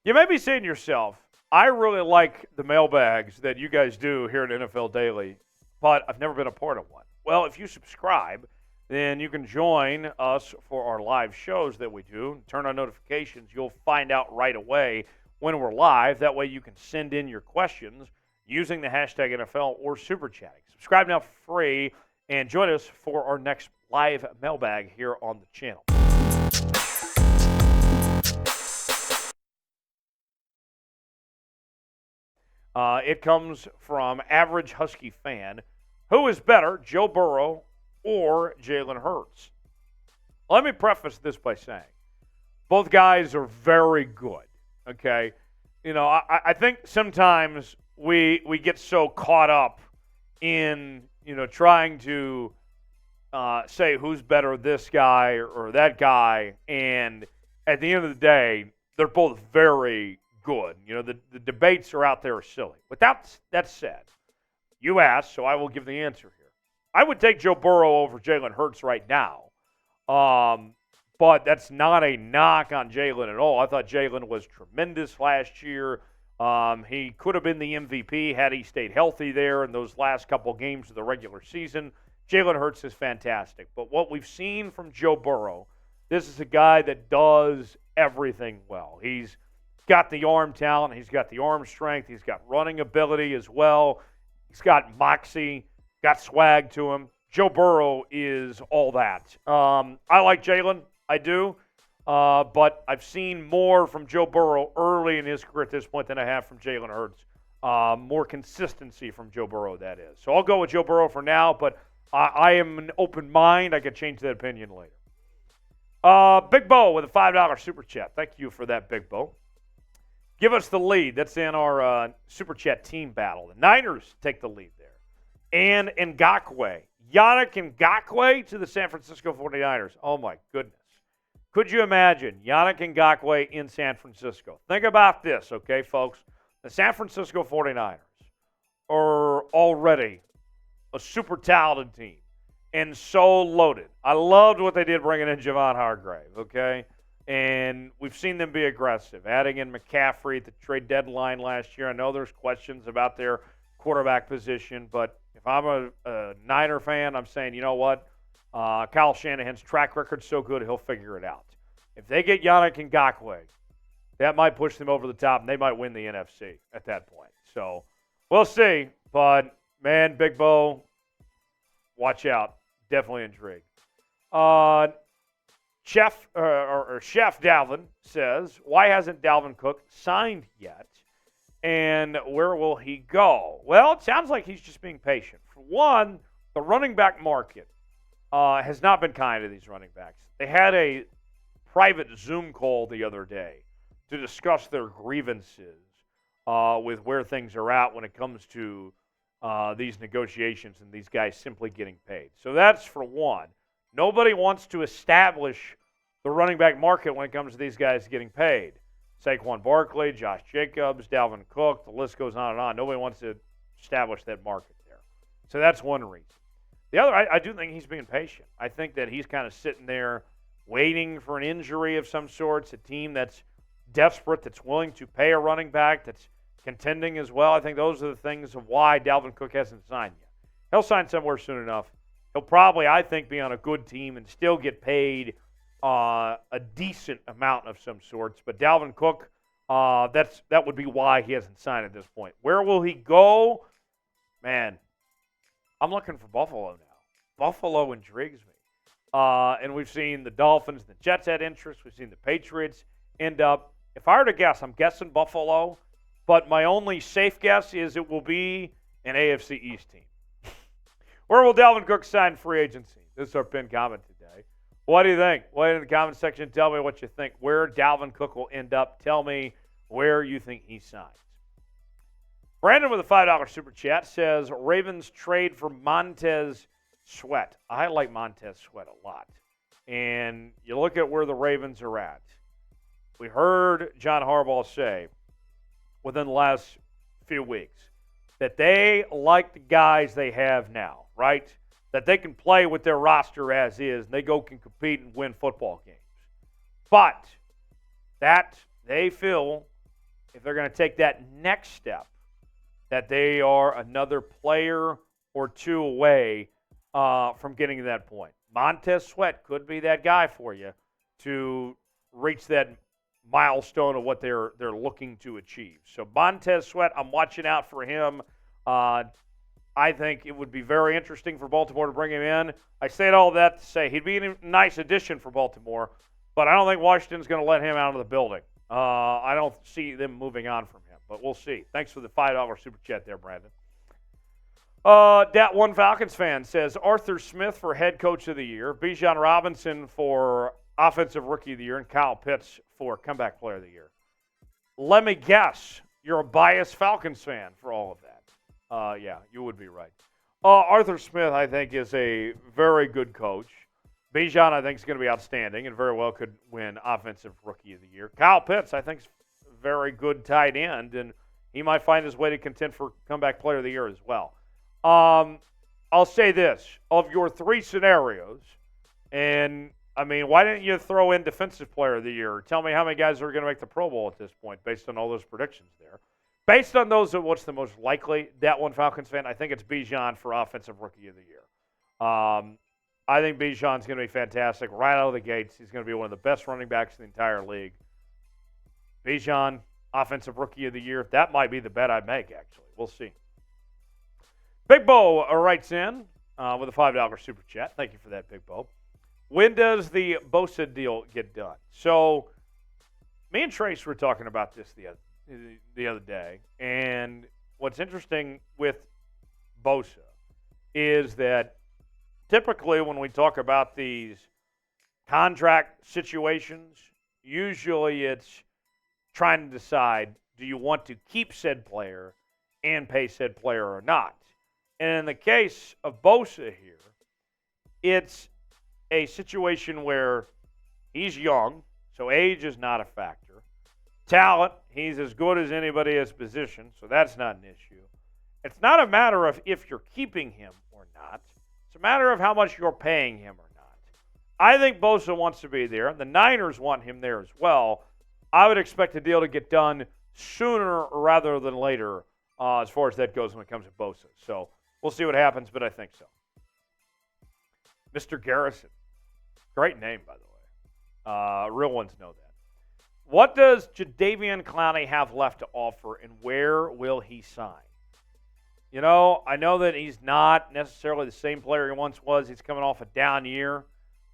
You may be saying to yourself, I really like the mailbags that you guys do here at NFL Daily, but I've never been a part of one. Well, if you subscribe, then you can join us for our live shows that we do. Turn on notifications. You'll find out right away when we're live. That way you can send in your questions using the hashtag NFL or super chatting. Subscribe now for free and join us for our next live mailbag here on the channel. It comes from Average Husky Fan. Who is better, Joe Burrow or Jalen Hurts? Let me preface this by saying both guys are very good, okay? You know, I think sometimes we get so caught up in, trying to say who's better, this guy or that guy, and at the end of the day, they're both very good. The debates are out there are silly. But that said, you asked, so I will give the answer here. I would take Joe Burrow over Jalen Hurts right now. But that's not a knock on Jalen at all. I thought Jalen was tremendous last year. He could have been the MVP had he stayed healthy there in those last couple games of the regular season. Jalen Hurts is fantastic. But what we've seen from Joe Burrow, this is a guy that does everything well. He's got the arm talent. He's got the arm strength. He's got running ability as well. He's got moxie, got swag to him. Joe Burrow is all that. I like Jalen. I do. But I've seen more from Joe Burrow early in his career at this point than I have from Jalen Hurts. More consistency from Joe Burrow, that is. So I'll go with Joe Burrow for now, but I am an open mind. I could change that opinion later. Big Bo with a $5 super chat. Thank you for that, Big Bo. Give us the lead. That's in our Super Chat team battle. The Niners take the lead there. And Ngakoue. Yannick Ngakoue to the San Francisco 49ers. Oh, my goodness. Could you imagine Yannick Ngakoue in San Francisco? Think about this, okay, folks? The San Francisco 49ers are already a super talented team and so loaded. I loved what they did bringing in Javon Hargrave, okay? And we've seen them be aggressive, adding in McCaffrey at the trade deadline last year. I know there's questions about their quarterback position, but if I'm a Niner fan, I'm saying, you know what? Kyle Shanahan's track record's so good, he'll figure it out. If they get Yannick Ngakoue, that might push them over the top, and they might win the NFC at that point. So we'll see. But, man, Big Bo, watch out. Definitely intrigued. Chef Dalvin says, why hasn't Dalvin Cook signed yet? And where will he go? Well, it sounds like he's just being patient. For one, the running back market has not been kind to these running backs. They had a private Zoom call the other day to discuss their grievances with where things are at when it comes to these negotiations and these guys simply getting paid. So that's for one. Nobody wants to establish the running back market when it comes to these guys getting paid. Saquon Barkley, Josh Jacobs, Dalvin Cook, the list goes on and on. Nobody wants to establish that market there. So that's one reason. The other, I do think he's being patient. I think that he's kind of sitting there waiting for an injury of some sorts, a team that's desperate, that's willing to pay a running back, that's contending as well. I think those are the things of why Dalvin Cook hasn't signed yet. He'll sign somewhere soon enough. He'll probably, I think, be on a good team and still get paid a decent amount of some sorts. But Dalvin Cook, that would be why he hasn't signed at this point. Where will he go? Man, I'm looking for Buffalo now. Buffalo intrigues me. And we've seen the Dolphins, the Jets had interest. We've seen the Patriots end up. If I were to guess, I'm guessing Buffalo. But my only safe guess is it will be an AFC East team. Where will Dalvin Cook sign free agency? This is our pinned comment today. What do you think? Wait in the comment section. Tell me what you think. Where Dalvin Cook will end up. Tell me where you think he signs. Brandon with a $5 super chat says, Ravens trade for Montez Sweat. I like Montez Sweat a lot. And you look at where the Ravens are at. We heard John Harbaugh say within the last few weeks that they like the guys they have now, right? That they can play with their roster as is, and they can compete and win football games. But that they feel if they're going to take that next step, that they are another player or two away from getting to that point. Montez Sweat could be that guy for you to reach that milestone of what they're looking to achieve. So Montez Sweat, I'm watching out for him. I think it would be very interesting for Baltimore to bring him in. I say all that to say he'd be a nice addition for Baltimore, but I don't think Washington's going to let him out of the building. I don't see them moving on from him, but we'll see. Thanks for the $5 super chat there, Brandon. Dat One Falcons fan says Arthur Smith for head coach of the year, Bijan Robinson for offensive rookie of the year, and Kyle Pitts for comeback player of the year. Let me guess, you're a biased Falcons fan for all of that. Yeah, you would be right. Arthur Smith, I think, is a very good coach. Bijan, I think, is going to be outstanding and very well could win offensive rookie of the year. Kyle Pitts, I think, is a very good tight end, and he might find his way to contend for comeback player of the year as well. I'll say this. Of your three scenarios, and, I mean, why didn't you throw in defensive player of the year? Tell me how many guys are going to make the Pro Bowl at this point based on all those predictions there. Based on those, what's the most likely? Dat One Falcons fan, I think it's Bijan for offensive rookie of the year. I think Bijan's going to be fantastic right out of the gates. He's going to be one of the best running backs in the entire league. Bijan, offensive rookie of the year. That might be the bet I'd make, actually. We'll see. Big Bo writes in with a $5 super chat. Thank you for that, Big Bo. When does the Bosa deal get done? So, me and Trace were talking about this the other day, and what's interesting with Bosa is that typically when we talk about these contract situations, usually it's trying to decide, do you want to keep said player and pay said player or not? And in the case of Bosa here, it's a situation where he's young, so age is not a factor. Talent, he's as good as anybody at his position, so that's not an issue. It's not a matter of if you're keeping him or not. It's a matter of how much you're paying him or not. I think Bosa wants to be there. The Niners want him there as well. I would expect the deal to get done sooner rather than later as far as that goes when it comes to Bosa. So we'll see what happens, but I think so. Mr. Garrison. Great name, by the way. Real ones know that. What does Jadeveon Clowney have left to offer, and where will he sign? You know, I know that he's not necessarily the same player he once was. He's coming off a down year.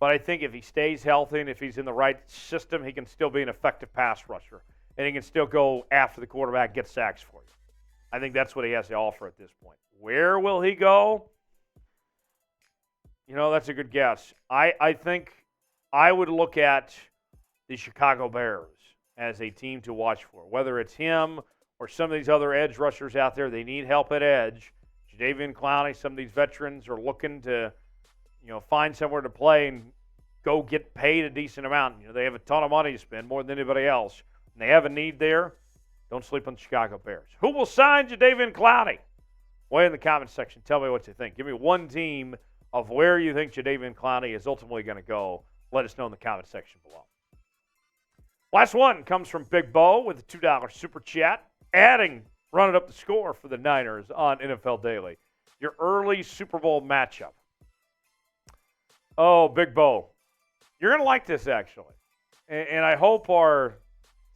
But I think if he stays healthy and if he's in the right system, he can still be an effective pass rusher. And he can still go after the quarterback, get sacks for you. I think that's what he has to offer at this point. Where will he go? You know, that's a good guess. I think I would look at the Chicago Bears as a team to watch for. Whether it's him or some of these other edge rushers out there, they need help at edge. Jadeveon Clowney, some of these veterans are looking to, find somewhere to play and go get paid a decent amount. They have a ton of money to spend, more than anybody else. And they have a need there. Don't sleep on the Chicago Bears. Who will sign Jadeveon Clowney? Way in the comments section. Tell me what you think. Give me one team of where you think Jadeveon Clowney is ultimately going to go. Let us know in the comments section below. Last one comes from Big Bo with a $2 super chat, running up the score for the Niners on NFL Daily. Your early Super Bowl matchup. Oh, Big Bo, you're going to like this, actually. And I hope our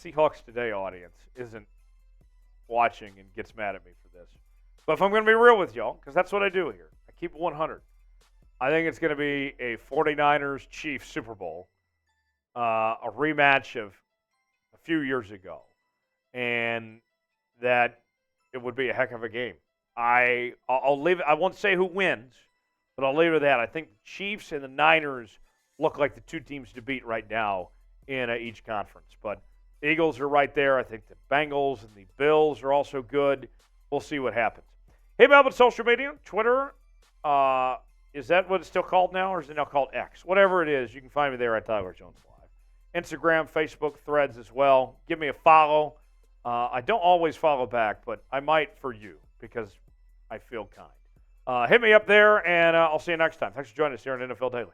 Seahawks Today audience isn't watching and gets mad at me for this. But if I'm going to be real with y'all, because that's what I do here, I keep it 100. I think it's going to be a 49ers-Chiefs Super Bowl. A rematch of a few years ago, and that it would be a heck of a game. I'll leave it. I won't say who wins, but I'll leave it at that. I think the Chiefs and the Niners look like the two teams to beat right now in each conference. But the Eagles are right there. I think the Bengals and the Bills are also good. We'll see what happens. Hit me up on social media, Twitter. Is that what it's still called now, or is it now called X? Whatever it is, you can find me there at Tyler Jones Live. Instagram, Facebook, Threads as well. Give me a follow. I don't always follow back, but I might for you because I feel kind. Hit me up there, and I'll see you next time. Thanks for joining us here on NFL Daily.